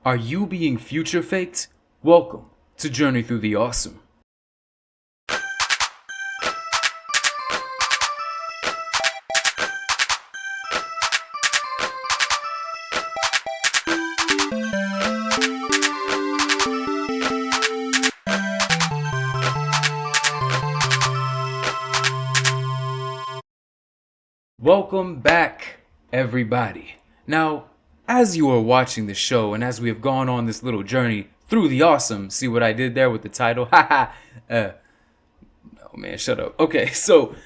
Are you being future faked? Welcome to Journey Through the Awesome. Welcome back, everybody. Now, as you are watching the show and as we have gone on this little journey through the awesome, see what I did there with the title? Haha. Oh man, shut up. Okay, so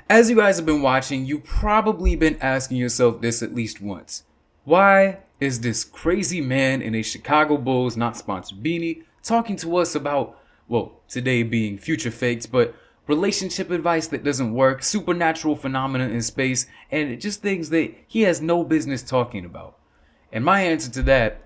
as you guys have been watching, you've probably been asking yourself this at least once. Why is this crazy man in a Chicago Bulls not sponsored beanie talking to us about, well, today being future fakes, but relationship advice that doesn't work, supernatural phenomena in space, and just things that he has no business talking about? And my answer to that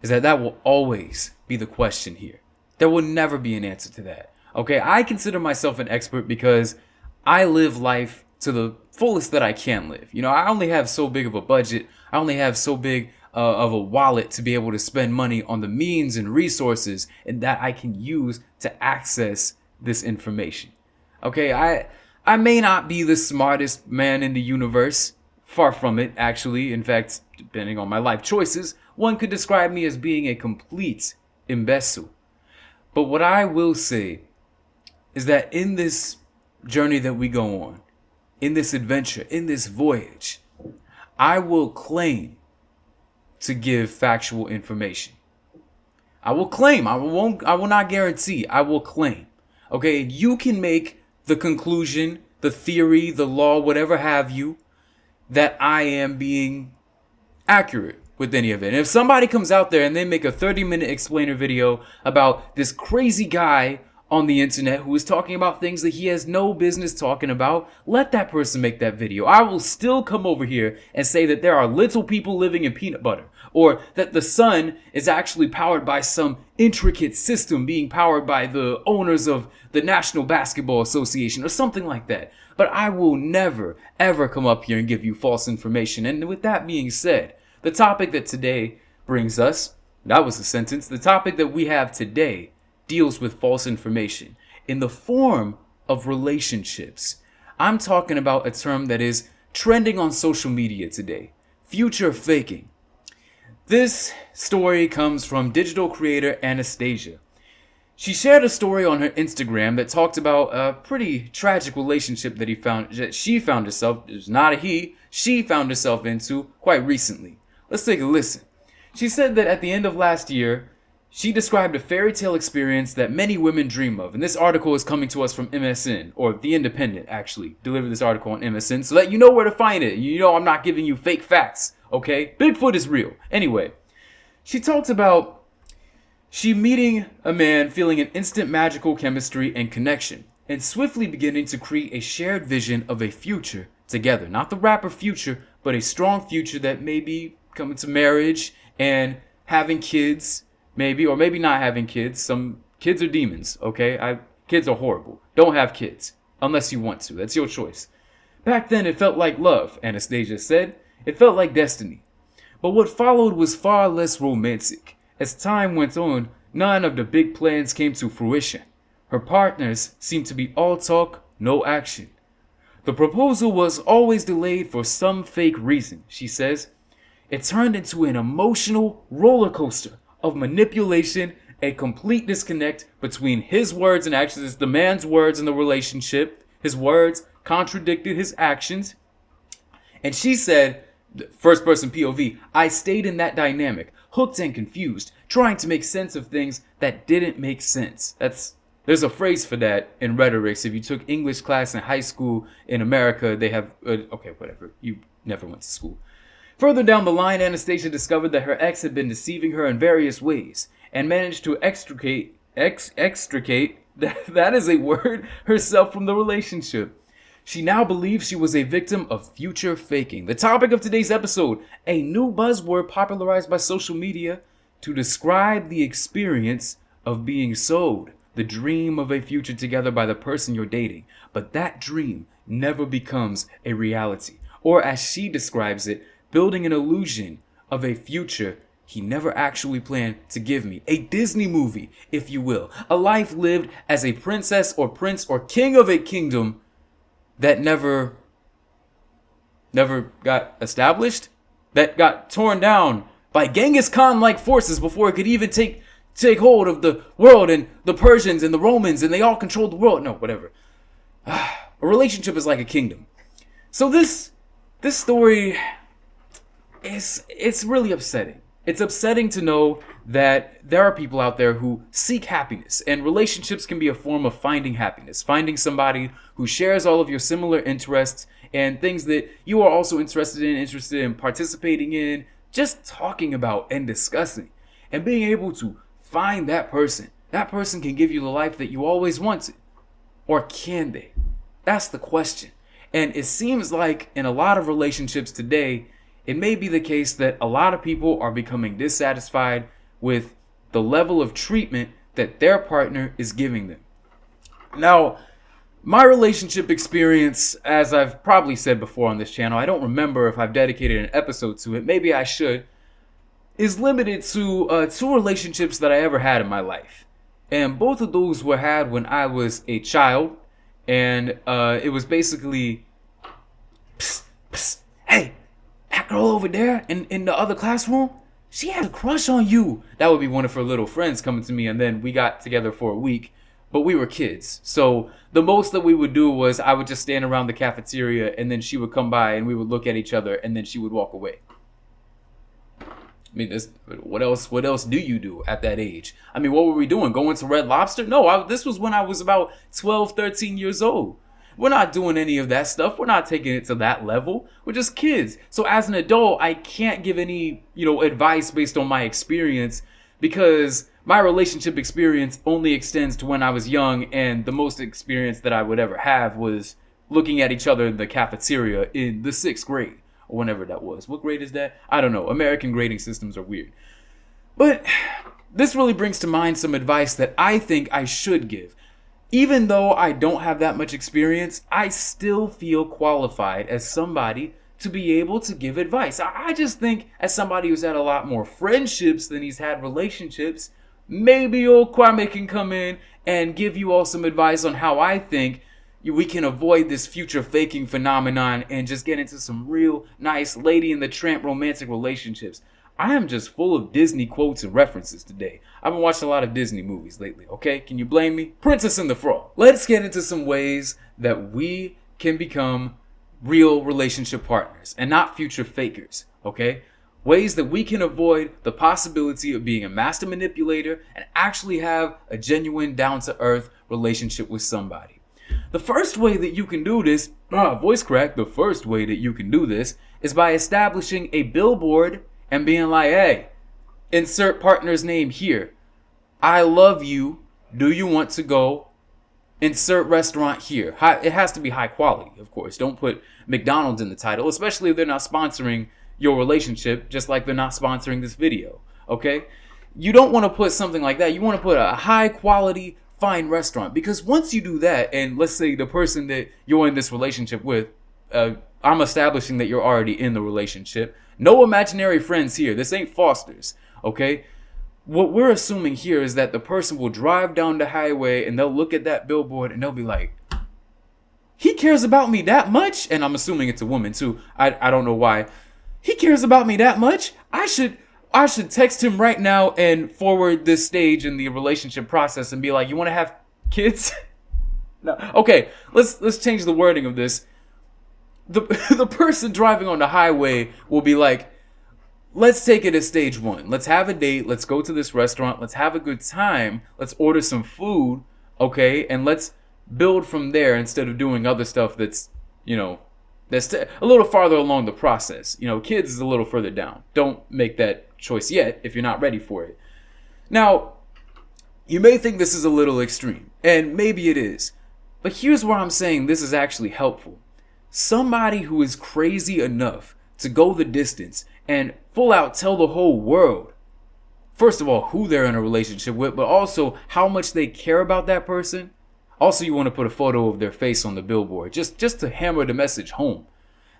is that will always be the question here. There will never be an answer to that. Okay, I consider myself an expert because I live life to the fullest that I can live. You know, I only have so big of a budget. I only have so big of a wallet to be able to spend money on the means and resources and that I can use to access this information. Okay, I may not be the smartest man in the universe. Far from it, actually. In fact, depending on my life choices, one could describe me as being a complete imbecile. But what I will say is that in this journey that we go on, in this adventure, in this voyage, I will claim to give factual information. I will claim. I will not guarantee. I will claim. Okay, you can make the conclusion, the theory, the law, whatever have you, that I am being accurate with any of it. And if somebody comes out there and they make a 30-minute explainer video about this crazy guy on the internet who is talking about things that he has no business talking about, let that person make that video. I will still come over here and say that there are little people living in peanut butter, or that the sun is actually powered by some intricate system being powered by the owners of the National Basketball Association or something like that. But I will never, ever come up here and give you false information. And with that being said, the topic that today brings us, that was the sentence, the topic that we have today deals with false information in the form of relationships. I'm talking about a term that is trending on social media today, future faking. This story comes from digital creator Anastasia. She shared a story on her Instagram that talked about a pretty tragic relationship that she found herself, it was not a he, she found herself into quite recently. Let's take a listen. She said that at the end of last year, she described a fairy tale experience that many women dream of. And this article is coming to us from MSN, or The Independent, actually. Delivered this article on MSN so that you know where to find it. You know I'm not giving you fake facts, okay? Bigfoot is real. Anyway, she talked about she meeting a man, feeling an instant magical chemistry and connection, and swiftly beginning to create a shared vision of a future together. Not the rapper Future, but a strong future that may be coming to marriage and having kids, maybe, or maybe not having kids. Some kids are demons, okay? Kids are horrible. Don't have kids, unless you want to. That's your choice. Back then, it felt like love, Anastasia said. It felt like destiny. But what followed was far less romantic. As time went on, none of the big plans came to fruition. Her partners seemed to be all talk, no action. The proposal was always delayed for some fake reason, she says. It turned into an emotional roller coaster of manipulation, a complete disconnect between his words and actions. It's the man's words in the relationship. His words contradicted his actions. And she said, first person POV, I stayed in that dynamic, hooked and confused, trying to make sense of things that didn't make sense. There's a phrase for that in rhetorics. If you took English class in high school in America, they have, okay, whatever. You never went to school. Further down the line, Anastasia discovered that her ex had been deceiving her in various ways and managed to extricate, that is a word, herself from the relationship. She now believes she was a victim of future faking. The topic of today's episode, a new buzzword popularized by social media to describe the experience of being sold, the dream of a future together by the person you're dating. But that dream never becomes a reality. Or as she describes it, building an illusion of a future he never actually planned to give me. A Disney movie, if you will. A life lived as a princess or prince or king of a kingdom that never got established, that got torn down by Genghis Khan-like forces before it could even take hold of the world, and the Persians and the Romans, and they all controlled the world. No, whatever. A relationship is like a kingdom. So this story it's really upsetting. It's upsetting to know that there are people out there who seek happiness, and relationships can be a form of finding happiness, finding somebody who shares all of your similar interests and things that you are also interested in participating in, just talking about and discussing, and being able to find that person. That person can give you the life that you always wanted. Or can they? That's the question. And it seems like in a lot of relationships today, it may be the case that a lot of people are becoming dissatisfied with the level of treatment that their partner is giving them. Now, my relationship experience, as I've probably said before on this channel, I don't remember if I've dedicated an episode to it, maybe I should, is limited to 2 relationships that I ever had in my life. And both of those were had when I was a child, and it was basically, psst, psst, hey, that girl over there in the other classroom, she has a crush on you. That would be one of her little friends coming to me, and then we got together for a week. But we were kids, so the most that we would do was I would just stand around the cafeteria, and then she would come by and we would look at each other, and then she would walk away. I mean, what else do you do at that age? I mean, what were we doing? Going to Red Lobster? No, this was when I was about 12, 13 years old. We're not doing any of that stuff. We're not taking it to that level. We're just kids. So as an adult, I can't give any, advice based on my experience, because my relationship experience only extends to when I was young, and the most experience that I would ever have was looking at each other in the cafeteria in the 6th grade, or whenever that was. What grade is that? I don't know. American grading systems are weird. But this really brings to mind some advice that I think I should give. Even though I don't have that much experience, I still feel qualified as somebody to be able to give advice. I just think, as somebody who's had a lot more friendships than he's had relationships, maybe old Kwame can come in and give you all some advice on how I think we can avoid this future faking phenomenon and just get into some real nice Lady and the Tramp romantic relationships. I am just full of Disney quotes and references today. I've been watching a lot of Disney movies lately, okay? Can you blame me? Princess and the Frog. Let's get into some ways that we can become real relationship partners and not future fakers, okay? Ways that we can avoid the possibility of being a master manipulator and actually have a genuine, down-to-earth relationship with somebody. The first way that you can do this, the first way that you can do this is by establishing a billboard and being like, hey, insert partner's name here. I love you. Do you want to go? Insert restaurant here. It has to be high quality, of course. Don't put McDonald's in the title, especially if they're not sponsoring your relationship, just like they're not sponsoring this video, okay? You don't want to put something like that. You want to put a high quality, fine restaurant, because once you do that, and let's say the person that you're in this relationship with, I'm establishing that you're already in the relationship. No imaginary friends here. This ain't Foster's, okay? What we're assuming here is that the person will drive down the highway and they'll look at that billboard and they'll be like, he cares about me that much? And I'm assuming it's a woman too. I don't know why. He cares about me that much? I should text him right now and forward this stage in the relationship process and be like, you want to have kids? No. Okay, let's change the wording of this. The person driving on the highway will be like, let's take it as stage 1. Let's have a date. Let's go to this restaurant. Let's have a good time. Let's order some food, okay? And let's build from there instead of doing other stuff that's, that's a little farther along the process. Kids is a little further down. Don't make that choice yet if you're not ready for it. Now, you may think this is a little extreme, and maybe it is. But here's where I'm saying this is actually helpful. Somebody who is crazy enough to go the distance and full out tell the whole world, first of all, who they're in a relationship with, but also how much they care about that person. Also, you want to put a photo of their face on the billboard, just to hammer the message home.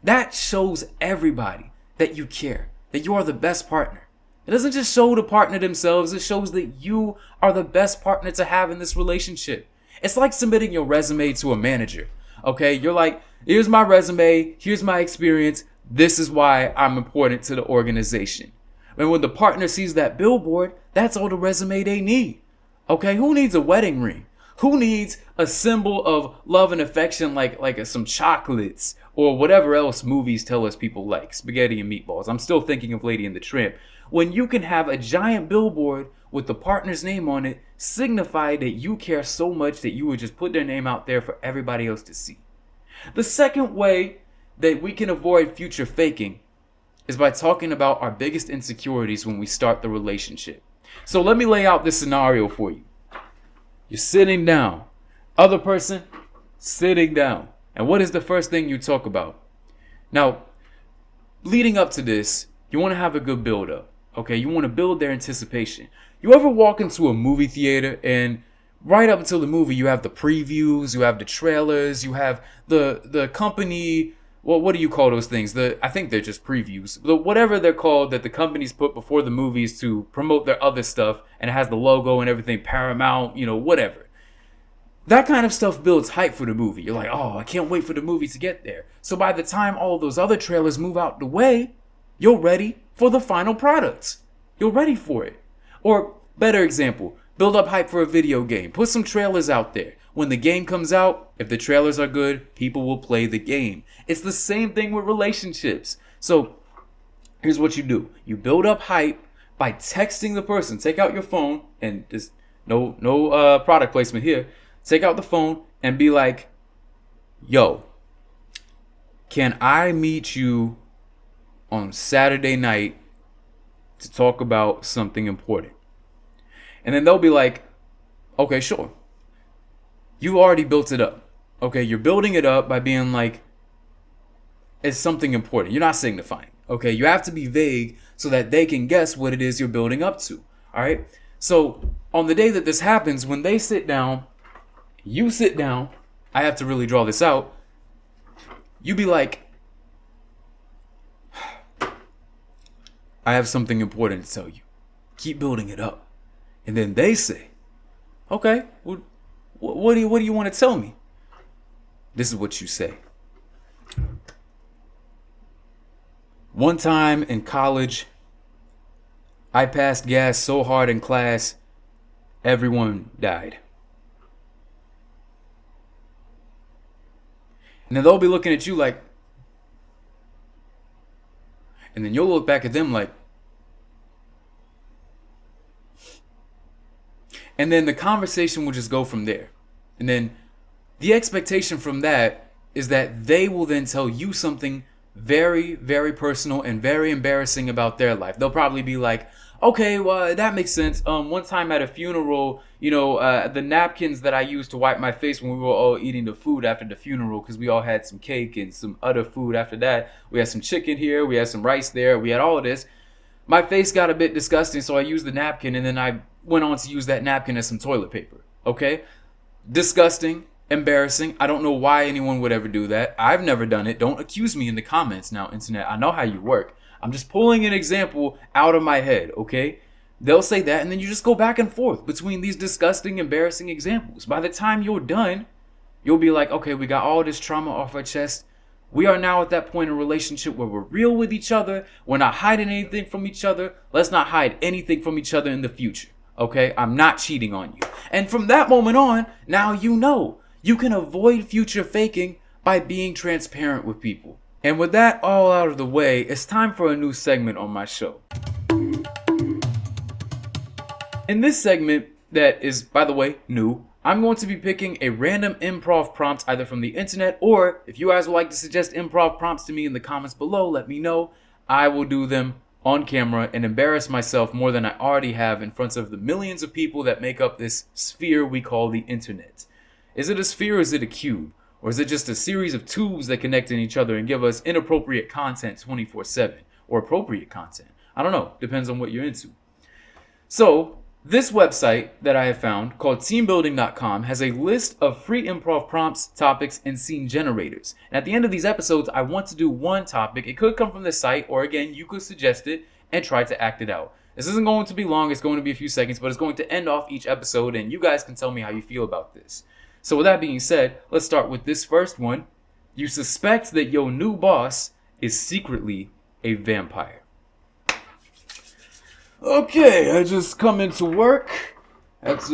That shows everybody that you care, that you are the best partner. It doesn't just show the partner themselves, it shows that you are the best partner to have in this relationship. It's like submitting your resume to a manager. Okay, you're like, here's my resume, here's my experience, this is why I'm important to the organization. And when the partner sees that billboard, that's all the resume they need. Okay, who needs a wedding ring? Who needs a symbol of love and affection like some chocolates or whatever else movies tell us people like, spaghetti and meatballs? I'm still thinking of Lady and the Tramp. When you can have a giant billboard with the partner's name on it, signify that you care so much that you would just put their name out there for everybody else to see. The second way that we can avoid future faking is by talking about our biggest insecurities when we start the relationship. So let me lay out this scenario for you. You're sitting down. Other person, sitting down. And what is the first thing you talk about? Now, leading up to this, you want to have a good build up. Okay, you want to build their anticipation. You ever walk into a movie theater and right up until the movie, you have the previews, you have the trailers, you have the company. Well, what do you call those things? I think they're just previews. Whatever they're called that the companies put before the movies to promote their other stuff, and it has the logo and everything, Paramount, whatever. That kind of stuff builds hype for the movie. You're like, oh, I can't wait for the movie to get there. So by the time all those other trailers move out the way, you're ready for the final product. You're ready for it. Or, better example, build up hype for a video game. Put some trailers out there. When the game comes out, if the trailers are good, people will play the game. It's the same thing with relationships. So here's what you do. You build up hype by texting the person. Take out your phone, and there's no product placement here. Take out the phone and be like, yo, can I meet you on Saturday night to talk about something important? And then they'll be like, okay, sure. You already built it up. Okay, you're building it up by being like, it's something important. You're not signifying. Okay, you have to be vague so that they can guess what it is you're building up to. All right. So on the day that this happens, when they sit down, you sit down. I have to really draw this out. You be like, I have something important to tell you. Keep building it up. And then they say, okay, well, what do you want to tell me? This is what you say. One time in college, I passed gas so hard in class, everyone died. And then they'll be looking at you like, and then you'll look back at them like, and then the conversation will just go from there. And then the expectation from that is that they will then tell you something very, very personal and very embarrassing about their life. They'll probably be like, okay, well, that makes sense. One time at a funeral, the napkins that I used to wipe my face when we were all eating the food after the funeral, because we all had some cake and some other food after that. We had some chicken here, we had some rice there, we had all of this. My face got a bit disgusting, so I used the napkin, and then I went on to use that napkin as some toilet paper. Okay? Disgusting, embarrassing. I don't know why anyone would ever do that. I've never done it. Don't accuse me in the comments now, internet. I know how you work. I'm just pulling an example out of my head, okay? They'll say that, and then you just go back and forth between these disgusting, embarrassing examples. By the time you're done, you'll be like, okay, we got all this trauma off our chest. We are now at that point in a relationship where we're real with each other. We're not hiding anything from each other. Let's not hide anything from each other in the future, okay? I'm not cheating on you. And from that moment on, now you know. You can avoid future faking by being transparent with people. And with that all out of the way, it's time for a new segment on my show. In this segment, that is, by the way, new, I'm going to be picking a random improv prompt either from the internet, or if you guys would like to suggest improv prompts to me in the comments below, let me know. I will do them on camera and embarrass myself more than I already have in front of the millions of people that make up this sphere we call the internet. Is it a sphere or is it a cube? Or is it just a series of tubes that connect in each other and give us inappropriate content 24/7? Or appropriate content? I don't know. Depends on what you're into. So, this website that I have found, called teambuilding.com, has a list of free improv prompts, topics, and scene generators. And at the end of these episodes, I want to do one topic. It could come from the site, or again, you could suggest it and try to act it out. This isn't going to be long. It's going to be a few seconds, but it's going to end off each episode, and you guys can tell me how you feel about this. So with that being said, let's start with this first one. You suspect that your new boss is secretly a vampire. Okay, I just come into work. Have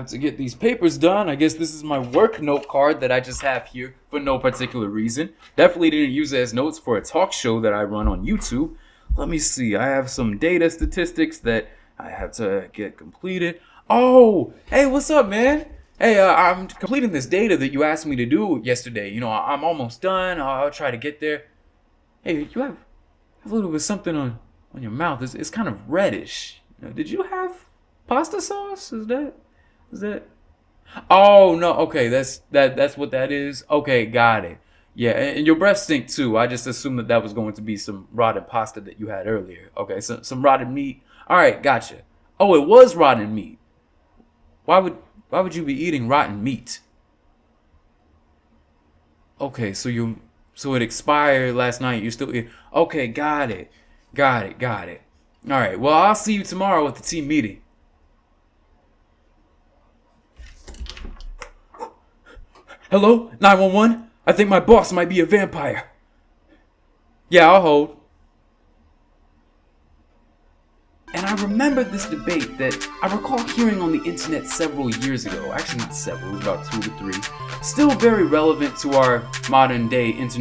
to get these papers done. I guess this is my work note card that I just have here for no particular reason. Definitely didn't use it as notes for a talk show that I run on YouTube. Let me see. I have some data statistics that I have to get completed. Oh, hey, what's up, man? Hey, I'm completing this data that you asked me to do yesterday. You know, I'm almost done. I'll try to get there. Hey, you have a little bit of something on your mouth. It's kind of reddish. You know, did you have pasta sauce? Is that? Oh no. Okay, that's what that is. Okay, got it. Yeah, and your breath stink too. I just assumed that was going to be some rotten pasta that you had earlier. Okay, some rotten meat. All right, gotcha. Oh, it was rotten meat. Why would you be eating rotten meat? Okay, so it expired last night. You still eat. Okay, got it. All right. Well, I'll see you tomorrow at the team meeting. Hello, 911. I think my boss might be a vampire. Yeah, I'll hold. And I remember this debate that I recall hearing on the internet several years ago. Actually, not several, it was about 2 to 3. Still very relevant to our modern day internet